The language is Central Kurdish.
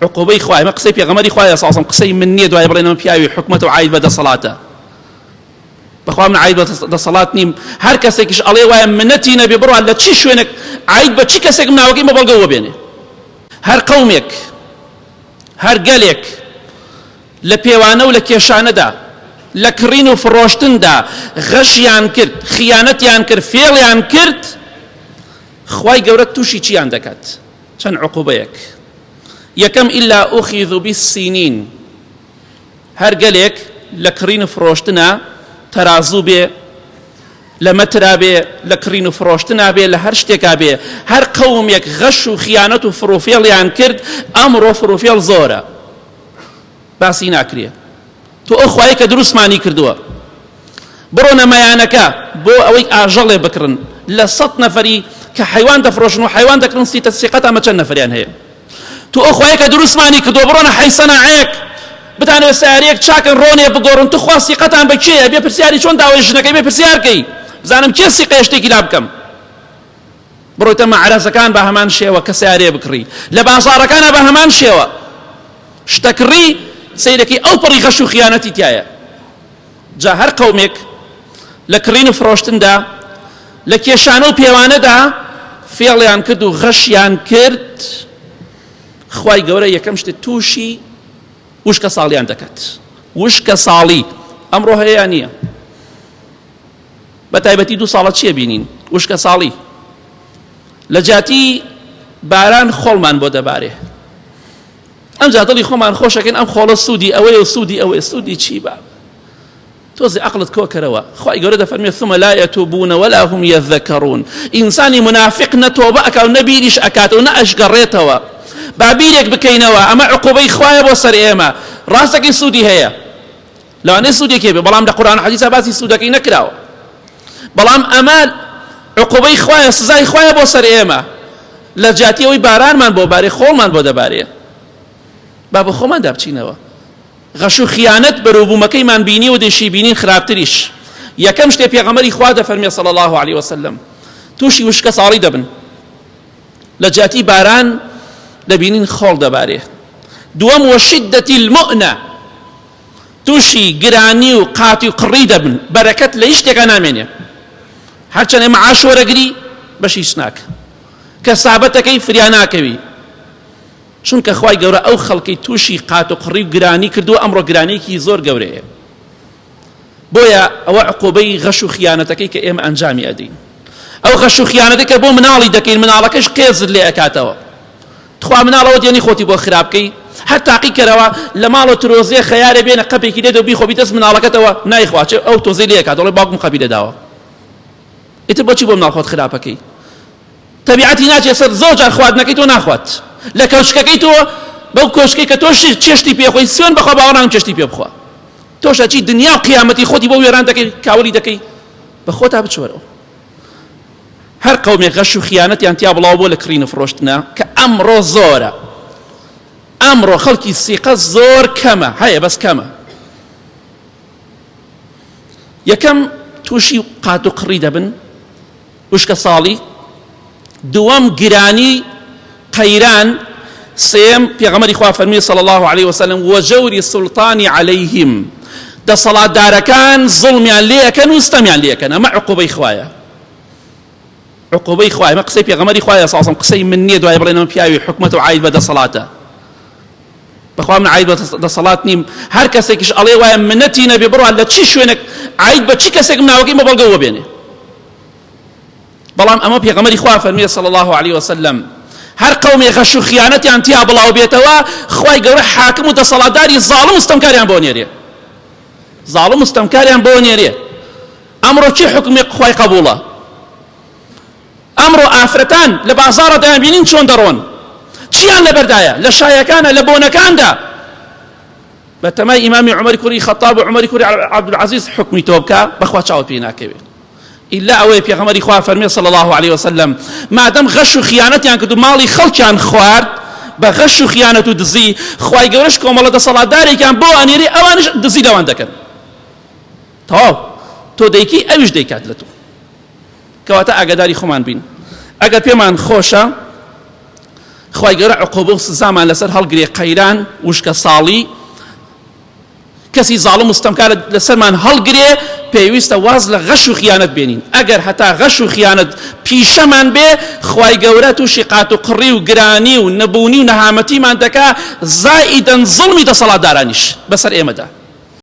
عقوبەی خوای مە قسەی پێغەمبەری خوایە ساسم قسەی من نییە دوای بڵێنەوە پیاوی حکومەت و عاید بە دەسەڵاتە بەخوا من عاید بە دەسەڵات نیم هەر کەسێکیش ئەڵێ وایە منەتی نەبێ بڕوان لە چی شوێنێک عاید بە چی کەسێک ناوەکەی مەبەڵگەوە بێنێ هەر قەومێک هەر گەلێک لە پێوانە و لە کێشانەدا لە کڕین و فرۆشتندا غەشیان کرد خیانەتیان کرد فێڵیان کرد خوای گەورە تووشی چیان دەکات چەند عقوبەیەک یەکەم ئیلا ئوخیذو بالسینین هەر گەلێک لە کڕین و فرۆشتنە تەرازوو بێ لە مەترا بێ لە کڕین و فرۆشتنا بێ لە هەر شتێکا بێ هەر قەومێک غەش و خیانەت و فرۆفێڵیان کرد ئەمڕۆ فرۆفێڵ زۆرە باسی ناکرێ تۆ ئەو خوایە کە دروستمانی کردووە بڕۆ نەمایانەکە بۆ ئەوەی ئاژەڵێ بکڕن لە 100 نەفەری کە حیوان دەفرۆشن و حیوان دەکڕن سیقەت ئەمە چەند نەفەریان هەیە تۆ ئەو خوایە کە دروستمانی کردووە بڕۆنە حەیسەناعەیەک بتانەوە سیارەیەک چاکن ڕۆنێ بگۆڕن تو خوا سیقەتان بە کێیە بێ پرسیاری چۆن داوای ژنەکەی بێ پرسیارکەی بزانم کێ سیقەیە شتێکی لا بکەم بڕۆیتە مەعرەزەکان بە هەمان شێوە کە سیارێ بکڕی لە بازاڕەکانە بە هەمان شێوە شتەکڕی سەیرەکەی ئەو پڕی غەش و خیانەتی تایە جا هەر قەومێک لە کڕین و فرۆشتندا لە کێشانە و پێوانەدا فێڵیان کرد و غەشیان کرد خوای گەورە یەکەم شتێ تووشی وشکە ساڵیان دەکات وشکە ساڵی ئەمڕۆ هەیە نییە بە تایبەتی 2 ساڵە چیە بینین وشکە ساڵی لە جاتی باران خۆڵمان بۆ دەبارێ ئەم جا دڵی خۆمان خۆشەکەین ئەم خۆڵە سوودی ئەوەیە و سوودی ئەوەیە سوودی چی بە تۆزی عەقڵت کۆکەرەوە خوای گەورە دەفەرمێ ثم لا يتوبون ولا هم يذكرون ئینسانی منافق نەتۆبە ئەکا و نەبیریش ئەکاتەوە و نەئەشگەڕێتەوە بابیرێک بکەینەوە ئەمە عقوبەی خوایە بۆ سەر ئێمە ڕاستەکەی سوودی هەیە لەوانەیە سوودێکی بێ بەڵام لە قورئان و حەدیثە باسی سوودەکەی نەکراوە بەڵام ئەمە عقوبەی خوایە سزای خوایە بۆ سەر ئێمە لە جاتی ئەوەی بارانمان بۆ بارێ خۆڵمان بۆ دەبارێ با بە خۆمان دابچینەوە غەش و خیانەت بەرووبوومەکەیمان بینی و دێشی بینین خراپتریش یەکەم شتێ پێغەمبەری خوا دەفەرمێ صلی الله علیه وسلم تووشی وشکە ساڵی دەبن لە جاتی باران دەبینین خۆڵ دەبارێ دووەم وەشیدەتی المؤنە تووشی گرانی و قاتی و قڕی دەبن بەرەکەت لە هیچ شتێکە نامێنێ هەرچەندێ مەعاش وەرەگری بەشیش ناکە کەسابەتەکەی فریا ناکەوی چونکە خوای گەورە ئەو خەڵکی تووشی قات و قڕی و گرانی کردووە ئەمڕۆ گرانەیەکی زۆر گەورەیە بۆیە ئەوە عقوبەی غەش و خیانەتەکەی کە ئێمە ئەنجامی ئەدەین ئەو غەش و خیانەتەی کە بۆ مناڵی دەکەین مناڵەکەش قێزت لێ ئەکاتەوە تخوا مناڵەوە دێنی خۆتی بۆ خراپکەی هەر تاقی کەرەوە لە ماڵە ترۆزیە خەیارە بێنە قەپێکی لێدە و بیخۆبی دەست مناڵەکەتەوە نایخواچێ ئەو تۆزەی لێ ئەکات دەڵێ باوکم قەپی لێداوە ئیتر بۆچی بۆ مناڵ خۆت خراپەکەی تەبیعەتی ناچێت سەر زۆر جار خواردنەکەی تۆ ناخوات لە کەوشکەکەی تۆ بەو کۆشکەی کە تۆ چێشتی پێخۆی سوێن بەخوا باوەڕام چێشتی پێ بخوا تۆشە چی دنیا و قیامەتی خۆتی بۆ وێران دەکەی کاوەلی دەکەی بە خۆتا بچوەرەوە هەر قەومێک غەش و خیانەتیان تیا بڵاو بۆ لە کڕین و فرۆشتنە کە ئەمڕۆ زۆرە ئەمڕۆ خەڵکی سیقە زۆر کەمە هەیە بەس کەمە یەکەم تووشی قات و قڕی دەبن وشکە ساڵی دووەم گرانی قەیران سێم پێغەمبەری خوا فەرمی صلی الله علیه وسلم وجوری سلطانی علیهم دەسەڵاتدارەکان زوڵمیان لێ ئەکەن و ستەمیان لێ ئەکەن ئەمە عقوبەی خوایە عقوبەی خوایە ئەمە قسەی پێغەمبەری خوایە ساسم قسەی من نییە دوای بڵێنەوە پیاوی حکومەت و عاید بە دەسەڵاتە بەخوا من عاید بە دەسەڵات نیم هەر کەسێکیش ئەڵێ وایە منەتی نەبێ بڕوان لە چی شوێنێک عاید بە چی کەسێک ناوەکەی مەبەڵگەوە بێنێ بەڵام ئەمە پێغەمبەری خوا فەرمیە صلی الله علیه وسلم هەر قەومێ غەش و خیانەتیان تیا بڵاو بێتەوە خوای گەورە حاکم و دەسەڵاتداری زاڵم و ستەمکاریان بۆ نێرێ زاڵم و ستەمکاریان بۆ نێرێ ئەمڕۆ چی حکمی خوای قبوڵە ئەمڕۆ ئافرەتان لە بازاڕە دەیانبینین چۆن دەڕۆن چیان لەبەردایە لە شایەکانە لە بۆنەکاندا بە تەمای ئیمامی عومەری کوڕی خەتاب و عومەری کوڕی عەبدولعەزیز حکمی تۆ بکە بەخوا چاوت پێی ناکەوێت إلا أوي پیغمبری خوا فرمی صلی الله علیه وسلم مادام غش و خیانەتیان کرد و ماڵی خەڵکیان خوارد بە غش و خیانەت و دزی خوای گەورەش کۆمەڵە دەسەڵاتدارێکیان بۆ ئەنێرێ ئەوانش دزی لەوان دەکەن تەواو تۆ دەیکی ئەویش دەیکات لە تۆ کەواتە ئاگاداری خۆمان بین ئەگەر پێمان خۆشە خی گەورە عقوبە و سزامان لەسەر هەڵگرێ قەیران وشکە ساڵی کەسی زاڵم مستەمکارە لەسەرمان هەڵگرێ پێویستە واز لە غەش و خیانەت بێنین ئەگەر هەتا غەش و خیانەت پیشەمان بێ خی گەورە تووشی قات و قڕی و گرانی و نەبوونی و نەهامەتیمان دەکا زائیدەن زڵمی دەسەڵاتدارانیش بەسەر ئێمەدا